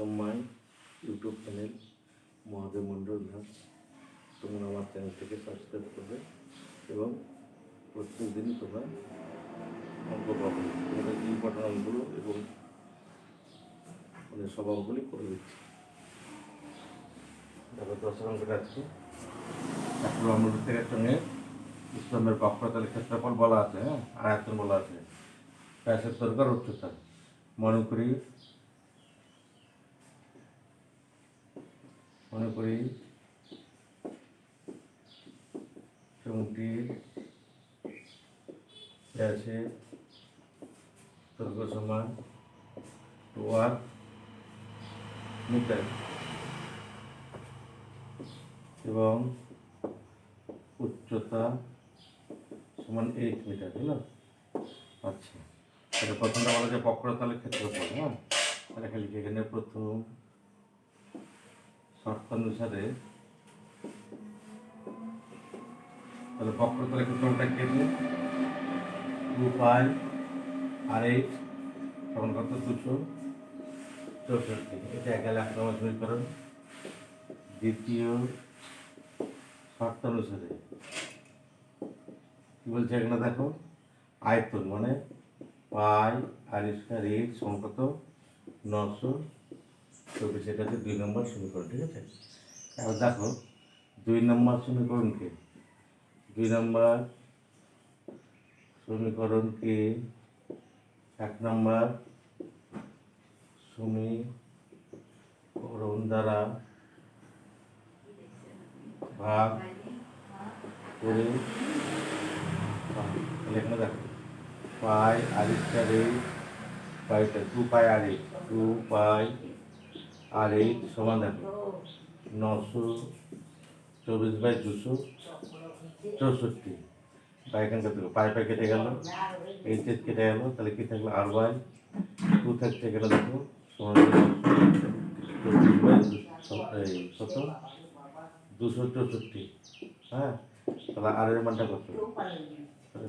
Welcome my YouTube channel Mahadev Mondal ভাগ। তোমরা আমার চ্যানেলটিকে সাবস্ক্রাইব করবে এবং প্রত্যেক দিনই তোমরা অঙ্ক পাবে। তোমাদের ইম্পর্টেন্ট অঙ্কগুলো এবং সব অঙ্কগুলি করে দিচ্ছি। দেখো 10 অঙ্কটা আছে। তারপর আমরা প্রত্যেকের সঙ্গে ইসলামের বক্রতলের ক্ষেত্রফল বলা আছে, আয়তন বলা আছে, ব্যাসের দৈর্ঘ্য আর উচ্চতা। মনে করি চুমটির ব্যাসের দৈর্ঘ্য সমান 2r মিটার এবং উচ্চতা সমান 8 মিটার, হলো? আচ্ছা, তাহলে প্রথমটা বলা যায় বক্রতলের ক্ষেত্রফল। তাহলে খালি এখানে প্রথম শর্ত অনুসারে তাহলে বক্রতলের ক্ষেত্রফলটা কেটে 2πr সমান কত? 264। এটা গেলে 1 নম্বর সমীকরণ। দ্বিতীয় শর্ত অনুসারে কি বলছে এখানে দেখো, আয়তন মানে πr² সমান কত? 924। এটা হচ্ছে 2 নম্বর সমীকরণ, ঠিক আছে? এবার দেখো 2 নম্বর সমীকরণকে 1 নম্বর সমীকরণ দ্বারা ভাগ করে এখানে দেখো πr² সমান দেখো 924/264। বা এখানটা দেখো পাই কেটে গেল, এইচ কেটে গেল, তাহলে কি থাকলো? r/2 থাকছে। এখানে দেখো সমান 264। তাহলে আর এর মানটা কত?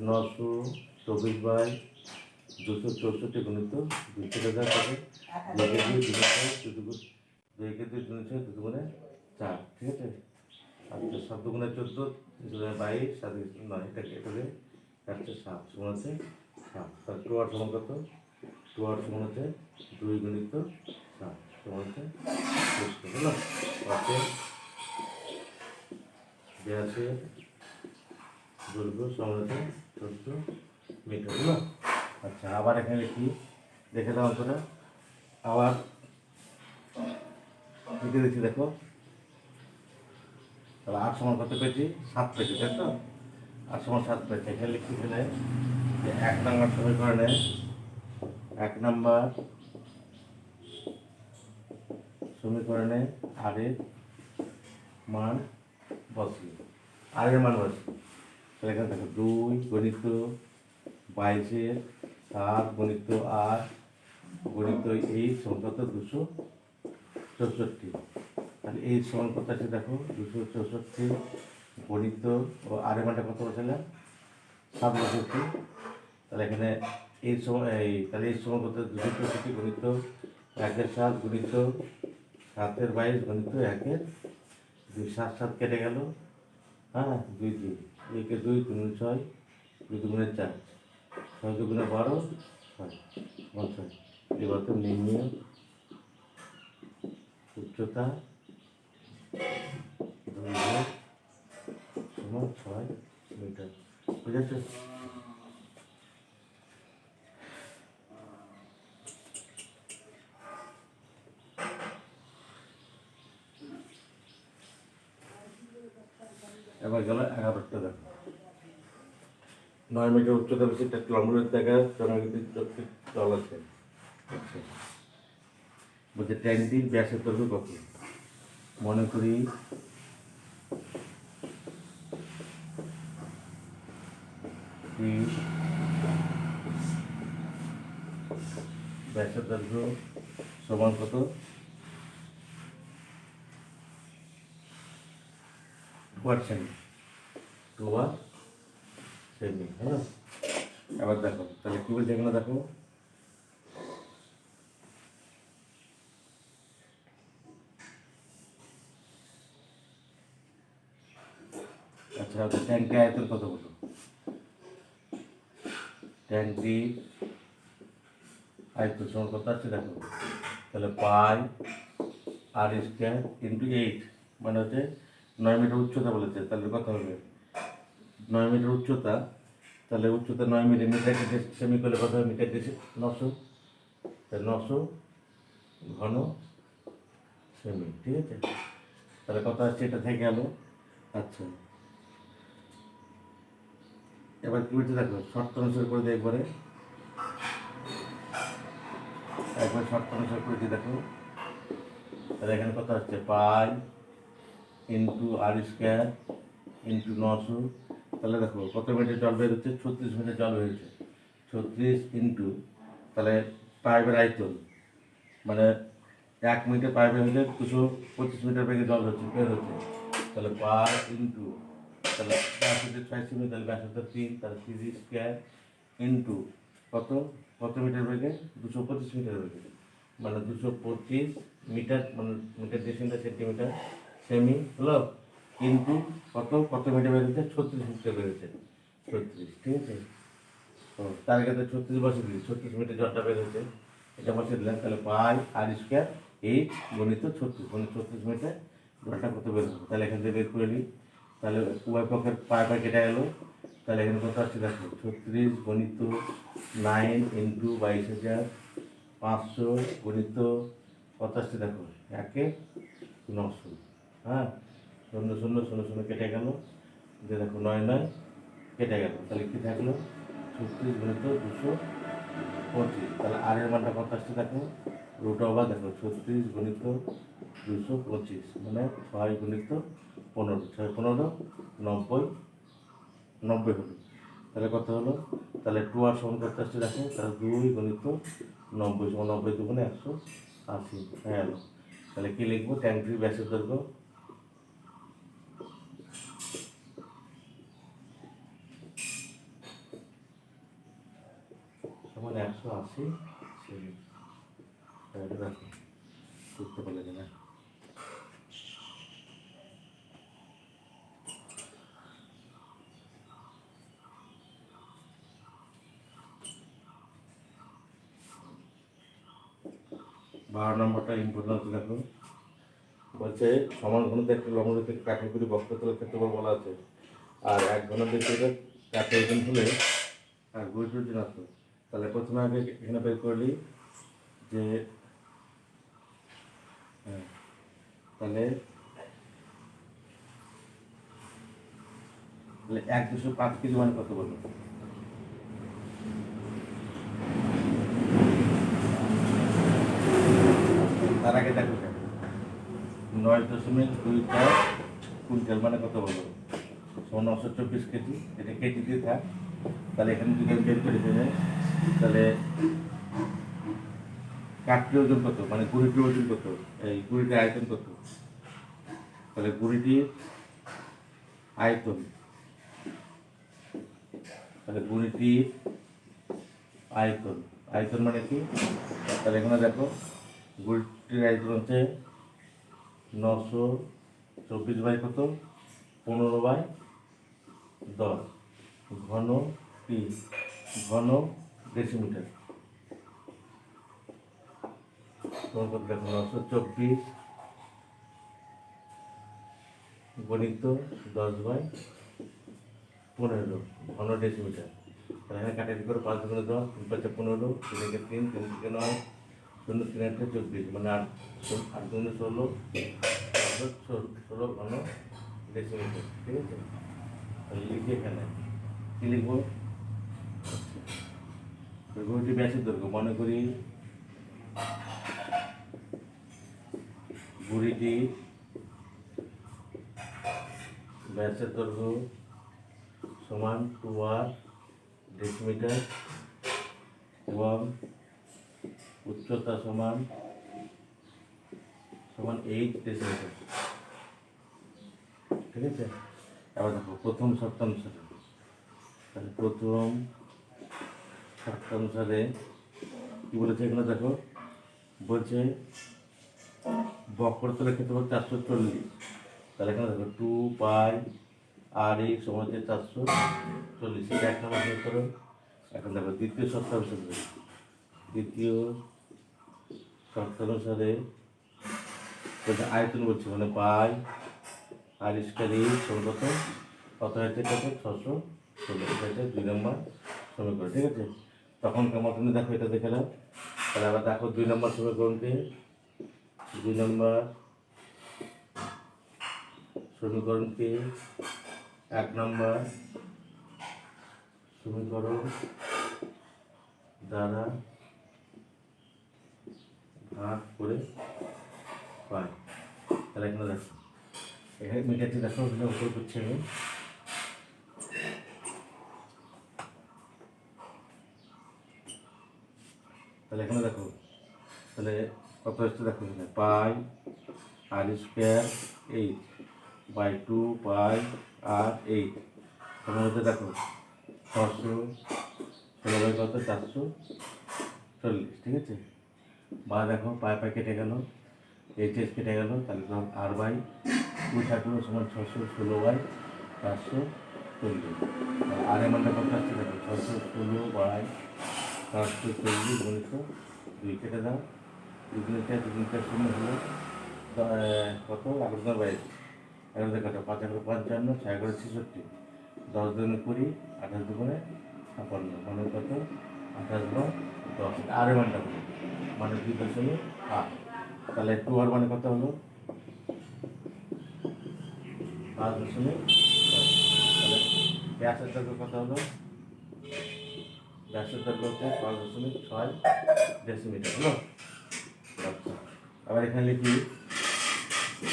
924/264 গুণিত 2 থেকে যা থাকে 2 কে 2 গুণে 4, ঠিক আছে? আচ্ছা, 7 দুগুণে 14, 22, 7 9, এটাকে 7 সমান হচ্ছে 7। তার 2r সমান কত? 2r সমান হচ্ছে 2 গুণিত 7 সমান হচ্ছে 16, হলো? ব্যাসের দৈর্ঘ্য সমান হচ্ছে 14 মিটার, হলো? আচ্ছা, আবার এখানে লিখি, দেখে দাও করে আবার লিখে দিচ্ছি। দেখো তাহলে 8 সমান কত পেয়েছি? 7 পেয়েছি, তাই তো? 8 সমান 7 পেয়েছি। এখানে লিখতে গেলে যে 1 নম্বর সমীকরণে 1 নম্বর সমীকরণে আর এর মান বসি। তাহলে এখানে দেখো 2 গণিত 22/7 গণিত r গণিত এই সমান কত? 264। তাহলে এই সমান কত আছে? দেখো 264 গণিত ও আর এর মানটা কত বসালাম? 7 বসাচ্ছি। তাহলে এখানে এই সমান তাহলে এই সমান কত? 264 গণিত 1/7 গণিত 7/22 গণিত 1/2। 7 কেটে গেল, 2 2 1 2 3 6 2 2 4 6 2 12 6 6। এবার তো নির্ণয় উচ্চতা দৈর্ঘ্য সমান 6 মিটার, বুঝেছো? এবার গেল 11টা। দেখো 9 মিটার উচ্চতা বিশিষ্ট একটা লম্বের জায়গায় চরণাকৃতির তল আছে। আচ্ছা, বলছে ট্যাঙ্কটির ব্যাসের দৈর্ঘ্য কত? মনে করি ব্যাসের দৈর্ঘ্য সমান কত? 2r সেমি, হ্যাঁ? এবার দেখো তাহলে কি বলছে এখানে, দেখো আচ্ছা ট্যাঙ্কি আয়তন কত বলো? ট্যাঙ্কি আয়তন সমান কত আছে দেখো, তাহলে পাই আর স্কোয়ার ইন্টু 8, মানে হচ্ছে 9 মিটার উচ্চতা বলেছে, তাহলে কত হবে 9 মিটার উচ্চতা, তাহলে উচ্চতা 9 মিটার, মিটারকে সেমি করলে কত হবে, মিটার দিয়ে 900, তাহলে 900 ঘন সেমি, ঠিক আছে। তাহলে কত আসছে, এটা থেকে গেল। আচ্ছা এবার কি বলছে দেখো, শর্ত অনুসার করে দিই একবার শর্ত অনুসার করে দিই দেখো, তাহলে এখানে কত আসছে পাই ইন্টু আর স্কোয়ার ইন্টু 900, তাহলে দেখো কত মিটার জল বের হচ্ছে, 36 মিটার জল বেরোচ্ছে, 36 ইন্টু, তাহলে পাইপের আয়তন মানে 1 মিটার পাইপে হলে 225 মিটার বেগে জল হচ্ছে বের হচ্ছে, তাহলে পাই ইন্টু, তাহলে 6 সেমি, তাহলে 3, তাহলে 3 স্কোয়ার ইন্টু কত কত মিটার বেগে, 225 মিটার বেগে, মানে 225 মিটার, মানে মিটার ডেসিমিটার সেন্টিমিটার সেমি হলো, ইন্টু কত মিটার বেরোচ্ছে, 36 মিটার বেরোচ্ছে, 36, ঠিক আছে। তো তার ক্ষেত্রে 36 বসে দিই, 36 মিটার জলটা বেরোচ্ছে, এটা বসে দিলাম, তাহলে পাই আর স্কোয়ার 8 গণিত 36, মানে 36 মিটার জলটা কত বের হবে, তাহলে এখান থেকে বের করে নিই, তাহলে উভয় পক্ষের পাই কেটে গেল, তাহলে এখানে কত আসছে দেখো, 36 গণিত 9 ইন্টু 22,500 গণিত কত আসছে দেখো, 1,900, হ্যাঁ, 0 0 0 0 কেটে গেল, যে দেখো 9 9 কেটে গেল, তাহলে কি থাকলো 36 গণিত 225, তাহলে আর এর মানটা কত আসছে দেখো, √, দেখো 36 গণিত 225, মানে 6 গণিত 15, 6 15 90 90 হলো, তাহলে কত হলো, তাহলে 2 আর সমান কত আসছে দেখো, তাহলে 2 গণিত 90 সমান 90 দুগুণে 180 হয়ে গেল। তাহলে কি লিখবো, ট্যাঙ্কির ব্যাসের দৈর্ঘ্য সমান 180 সেমি, তাহলে দেখো বুঝতে পারলে কিনা। 12 নম্বরটা ইম্পর্টেন্ট দেখো, বলছে সমান ঘনত্ব একটি লম্ব থেকে কাঠের গুলি বক্রতলের ক্ষেত্রফল বলা আছে, আর 1 ঘন থেকে কাঠের ওজন হলে আর গুলিটির ওজন আসতো, তাহলে প্রথমে আগে এখানে বের করলি যে হ্যাঁ, তাহলে 1/205 কেজি মানে কত বলবো, তার আগে দেখো 9.24 কুইন্টাল মানে কত বলবো, 924 কেজি, এটা কেজি দিয়ে থাক, তাহলে এখানে যদি আমি বের করে দেবে, তাহলে কাঠটির ওজন কত, মানে গুড়িটির ওজন কত, এই গুড়িটির আয়তন কত, তাহলে গুড়িটির আয়তন, তাহলে গুড়িটির আয়তন, আয়তন মানে কি, তাহলে এখানে দেখো গুড়িটির আয়তন হচ্ছে 924 বাই কত, 15/10, ঘন টি, ঘন ডেসিমিটার, তোমার কত দেখো 924 গণিত 10/15 ঘন ডেসিমিটার, তাহলে এখানে কাটাকাটি করে 5 গুণে 10, 3 5 15, 3 থেকে 3, 3 থেকে 9, 0 3 8 24, মানে 8 গুণে 16, 16 ঘন ডেসিমিটার, ঠিক আছে। তাহলে লিখি এখানে কি লিখবো, দৈর্ঘ্যটি ব্যাসের দৈর্ঘ্য, মনে করি গুড়িটি ব্যাসের দৈর্ঘ্য সমান 2r ডেসিমিটার এবং উচ্চতা সমান 8 ডেসিমিটার, ঠিক আছে। এবার দেখো প্রথম শর্তানুসারে, তাহলে প্রথম শর্তানুসারে কি বলেছে এখানে দেখো, বলছে বক্রতলের ক্ষেত্রফল 440, তাহলে এখানে দেখো 2 পাই আর এই সমান হচ্ছে 440, এটা 1 নম্বর সমীকরণ। এখন দেখো দ্বিতীয় শর্ত অনুসারে, দ্বিতীয় শর্ত অনুসারে আয়তন বলছি, মানে পাই আর স্কয়ার এই সমান কত হয়েছে, কত 616, এটা হচ্ছে 2 নম্বর সমীকরণ। ঠিক আছে, তখনকার মতন দেখো এটা দেখালাম। তাহলে আবার দেখো 2 নম্বর সমীকরণকে, 2 নম্বর সমীকরণকে 1 নম্বর সমীকরণ দ্বারা ভাগ করে পাই। তাহলে এখানে দেখো, এখানে মিটারটি দেখো, এখানে উপর করছি আমি। তাহলে এখানে দেখো, তাহলে কত হচ্ছে দেখো, এখানে পাই আর স্কোয়ার 8/2 পাই আর 8, তোমার মধ্যে দেখো 616 কত 440। ঠিক আছে, বা দেখো পাই পাই কেটে গেল, এইচ কেটে গেল, তাহলে ধর r/2 থাকলো সমান 616/440। আর এর মানটা কত আসছে দেখো, 616/440 গুণিত 2 কেটে দাও, 2 গুণিত 0 হলো কত, 11/22, 11 কত, 5 55, 6 66, 10 দুগুণে 20, 28 দুগুণে 56, মানে কত 28/10। আর এর মানটা কত, মানে 2.8। তাহলে 2 আর মানে কত হলো 5.10। তাহলে ব্যাসের দৈর্ঘ্য কত হলো, ব্যাসের দৈর্ঘ্য হচ্ছে 5.6 ডেসিমিটার হলো। আচ্ছা, আবার এখানে লিখি,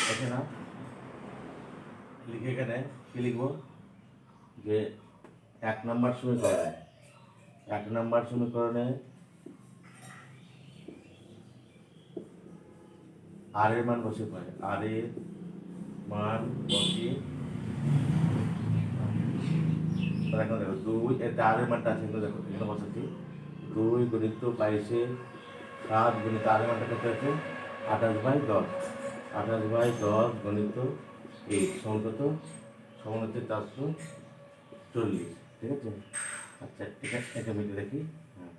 দেখে না লিখে, এখানে কি লিখবো, যে 1 নম্বর সমীকরণে, 1 নম্বর সমীকরণে আর এর মান বসে পায়, আর এর মান বসিয়ে, তাহলে এখানে দেখো 2, এতে আর এর মানটা আছে, এখানে দেখো, এখানে বসাচ্ছি 2 গুণিত 22/7 গুণিত আর এর মানটা কত আছে 28/10, 28/10 গুণিত 8 সমান কত, সমান হচ্ছে 440। ঠিক আছে, আচ্ছা এটা মিটে দেখি। হ্যাঁ,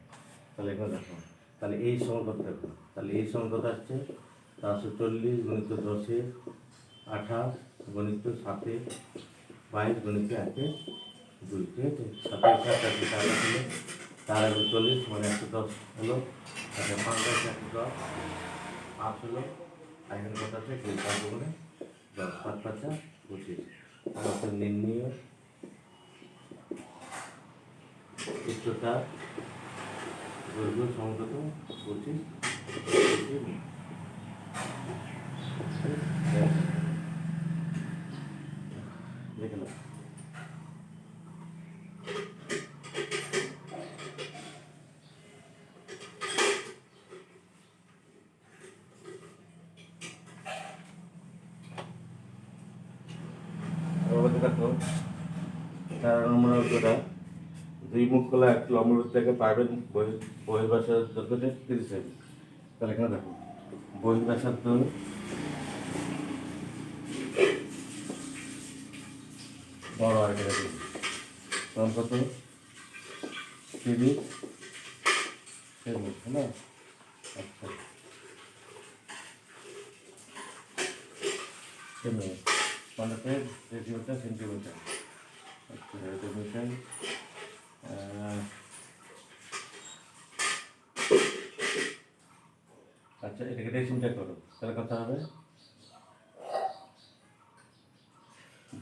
তাহলে এখানে দেখো, তাহলে এই সমান কত দেখো, তাহলে এই সমান কত আসছে 440 গুণিত 10-এর 28 গুণিত 7-এর 22 গুণিত 1-এর 2। ঠিক আছে, 27 ছিল 440, মানে 110 হলো, আচ্ছা 5/110, 5 হলো, আর এখানে কত আছে 5 গুণে 10, 5×5 25। তারপর নির্ণীয় উচ্চতা দৈর্ঘ্য সমান কত 25 দেখলাম। দেখো 4 নম্বর অঙ্কটা, 2 মুখ খোলা একটি লম্ববৃত্ত থেকে পাইবেন বহির্ব্যাসের দৈর্ঘ্য 30 সেমি। তাহলে এখানে দেখো, বহির্ব্যাসার্ধ বড় আর এটা দেখো তখন কত 30 সেমি, হ্যাঁ। আচ্ছা, সেমি মানে ডেসিমিটার সেন্টিমিটার, আচ্ছা ডেসিমিটার, আচ্ছা এটাকে ডেসিমিটার করো, তাহলে কত হবে,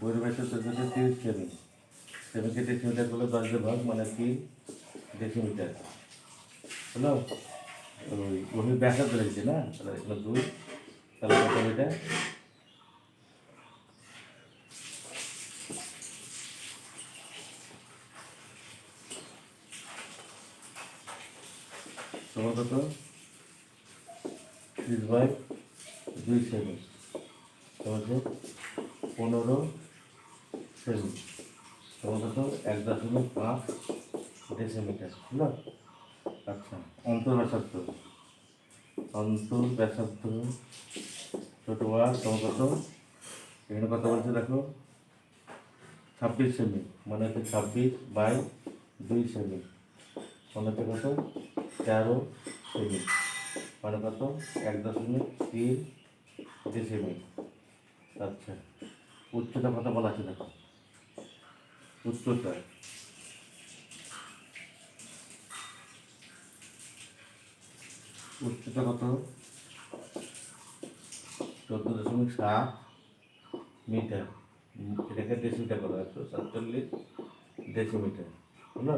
বহির্ব্যাসের দৈর্ঘ্য 30 সেমি, সেমিকে ডেসিমিটার করলে 10 ভাগ, মানে 3 ডেসিমিটার হলো। ওই বহির্ব্যাসার্ধ রয়েছে না, তাহলে এখানে 2, তাহলে কত এটা, সমান কত 30/2 সেমি, সমান 15 সেমি, সমান কত 1.5 ডেসিমিটার হলো। আচ্ছা, অন্তর্ব্যাসার্ধ, অন্তর্ব্যাসার্ধ ছোট আর সমান কত, এখানে কত বলছে দেখো 26 সেমি, মানে হচ্ছে 26/2 সেমি, মানে হচ্ছে কত 13 সেমি, মানে কত 1.3 ডিসিমি। আচ্ছা, উচ্চতা কত বলা আছে দেখো, উচ্চতা উচ্চতা কত 14.7 মিটার। এটাকে ডেসিমিটার করা 147 ডেসিমিটার হলো।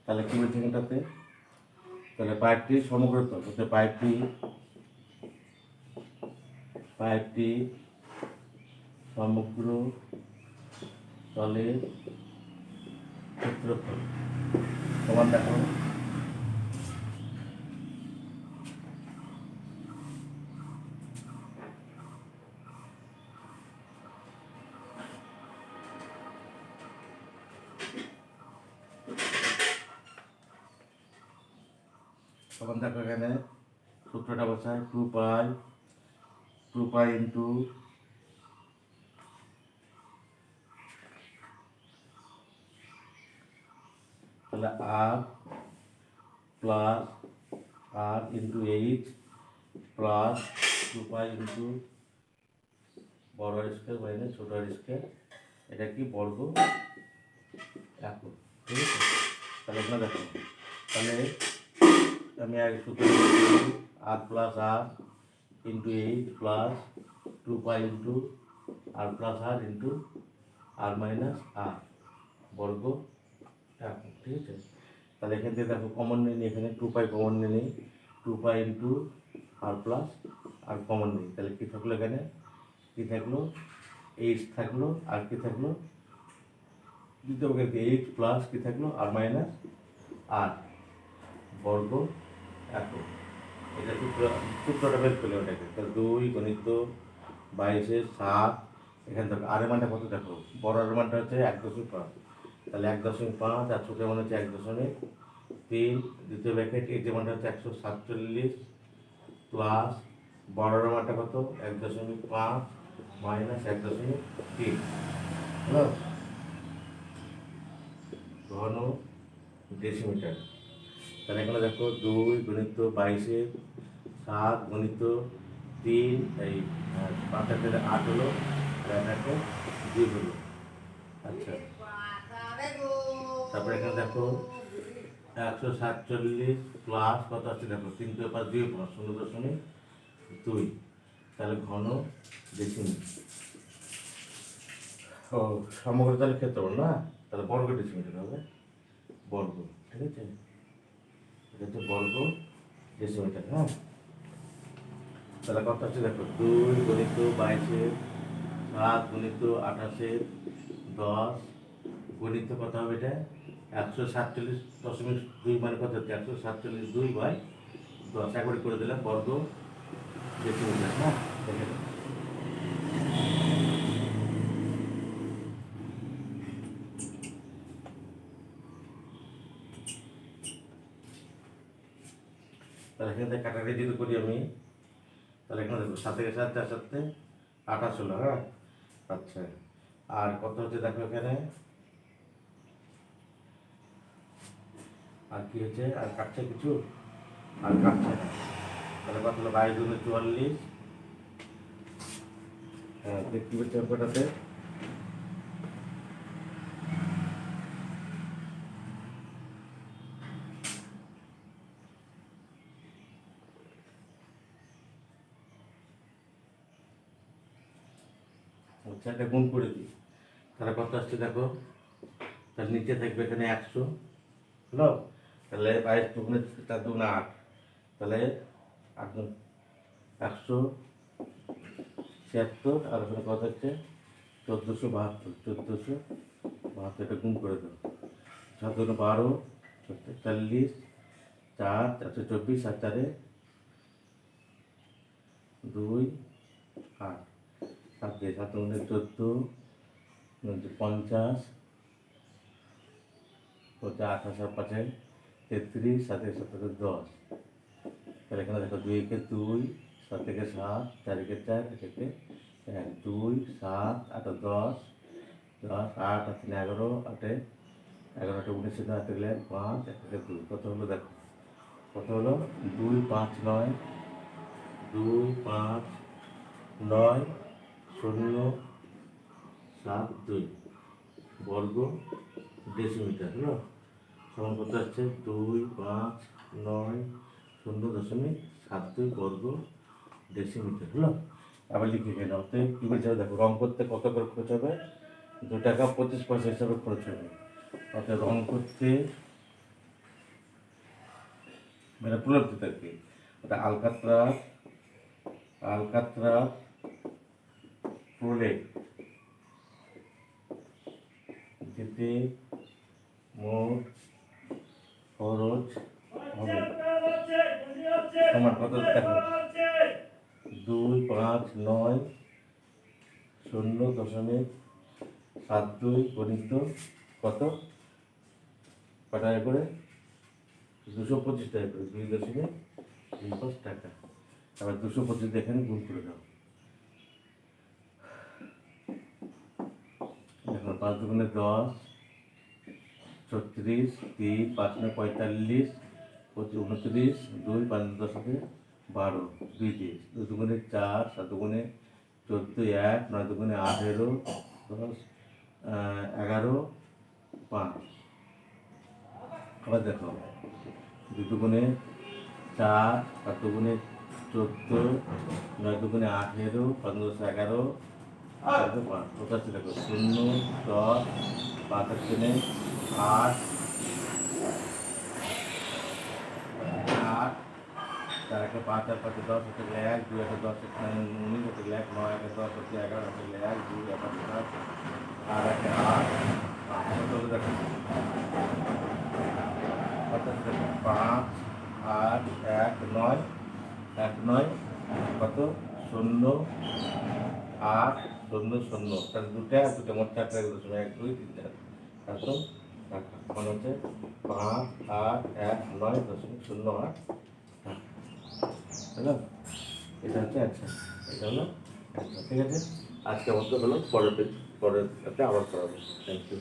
তাহলে কি বলছে এটাতে, তাহলে পাইপটি সমগ্র তল, হচ্ছে পাইপটি সমগ্র তলের ক্ষেত্রফল সমান দেখো, সমান দেখো এখানে সূত্রটা বসায় 2 পাই ইন্টু তাহলে r+r/8 প্লাস 2 পাই ইন্টু বড় আর স্কোয়ার মাইনাস ছোট আর স্কোয়ার, এটা কি বর্গ একক, ঠিক আছে। তাহলে এখানে দেখো, তাহলে আমি আগে সূত্র r+r/8 plus 2 pi into r+r into r-r বর্গ একক, ঠিক আছে। তাহলে এখান থেকে দেখো কমন নিয়ে নিই, এখানে 2 পাই কমন নিয়ে নিই, 2 পাই ইন্টু r+r কমন নিই, তাহলে কী থাকলো এখানে, কী থাকলো এইচ থাকলো, আর কি থাকলো দ্বিতীয় পক্ষে এইচ প্লাস কী থাকলো r-r বর্গ একক। এটা সূত্রটা বের করলে ওটাকে, তাহলে 2 × 22 = 7, এখানে দেখো আর মানটা কত দেখো, বড় আর মানটা হচ্ছে 1.5, তাহলে 1.5 আর ছোটো মান হচ্ছে 1.3, দ্বিতীয় ব্র্যাকেট এই যে মানটা হচ্ছে 147 প্লাস বড় আর মানটা কত 1.5 মাইনাস 1.3 হলো ঘন ডেসিমিটার। তাহলে এখানে দেখো 2 × 22 = 7 × 3 এই 5 × 8 হলো, দেখো 2 হলো। আচ্ছা, তারপরে এখানে দেখো 147 প্লাস কত আছে দেখো 3 × 5 = 0.2, তাহলে ঘন ডেসিমিটার। ও সমগ্র তাহলে ক্ষেত্রফল না, তাহলে বর্গ ডেসিমিটার হবে, বর্গ, ঠিক আছে, এটা হচ্ছে বর্গ ডেসিমিটার। হ্যাঁ, তাহলে কত আছে দেখো 2 × 22 7 × 28 10 কত হবে এটা 147.2, মানে কত হচ্ছে 147/2/10 একবারে করে দিলাম বর্গ ডেসিমিটার। হ্যাঁ, দেখে দাও। তাহলে এখান থেকে কাটাকাটি যদি করি আমি, তাহলে এখানে দেখো 7 থেকে 7 4 7 28 হলো। হ্যাঁ, আচ্ছা, আর কত হচ্ছে দেখো এখানে, আর কি হচ্ছে, আর কাটছে কিছু, আর কাটছে না, তাহলে কত হলো 22 × 44। হ্যাঁ, দেখতে পাচ্ছি অঙ্কটাতে, আচ্ছা এটা গুণ করে দিই, তাহলে কত আসছে দেখো, তাহলে নিচে থাকবে এখানে 100 হলো, তাহলে 22 × 4 = 8, তাহলে 176, আর ওখানে কত হচ্ছে 1472, এটা গুণ করে দেবো, 7 × 12 40, 4 424 আর 4 2 8, 7 দিয়ে 7 × 14 50, 28 আর 5 33, 7 × 7 = 10, তাহলে এখানে দেখো 2 × 2 7 থেকে 7 4 × 4 1 2 7 8 10 10 8 আর 3 11 8 11 19 হাতে গেলে 5 1 2 কত হলো দেখো কত হলো 2 5 9 2 5 9 0 7 2 বর্গ ডেসিমিটার হলো সমান কত আসছে 2 5 9 0.72 বর্গ ডেসিমিটার হলো আবার লিখে এখানে অতএব কী বলছে দেখো রং করতে কত করে খরচ হবে 2 টাকা 25 পয়সা হিসাবে খরচ হবে অতএব রং করতে মানে পুনরাবৃত্তি আর কি ওটা আলকাতরা প্রলেপ যেতে মোট খরচ হবে সমান কত দেখো 2 5 9 0.72 গণিত কত কত টাকা করে 225 টাকা করে 2.25 টাকা আবার 225 এখানে গুণ করে দাও দেখো 5 দুগুণে 10 36 3 5 9 45 29 2 5 10 থেকে 12 2 দিয়ে 2 দুগুণে 4 7 দুগুণে 14 1 9 দুগুণে 18 10 11 5 আবার দেখো 2 দুগুণে 4 7 দুগুণে 14 9 দুগুণে 18 15 11 5 কোথায় ছিল 0 10 5 3 8 8 4 1 5 আর 5 10 হতে 1 2 1 10 19 হতে 1 9 1 10 হতে 11 হতে 1 2 1 10 আর 1 8 কত হলো দেখো কত 5 8 1 9 1 9 কত 0 8 0 0 তাহলে দুটা মোট 4 টাকা 1 2 3 4 এত টাকা মানে হচ্ছে 5 8 1 9 0.08 হলো এটা হচ্ছে আচ্ছা এটা হলো আচ্ছা ঠিক আছে আজকে মতো হলো পরের আবার করাবো থ্যাংক ইউ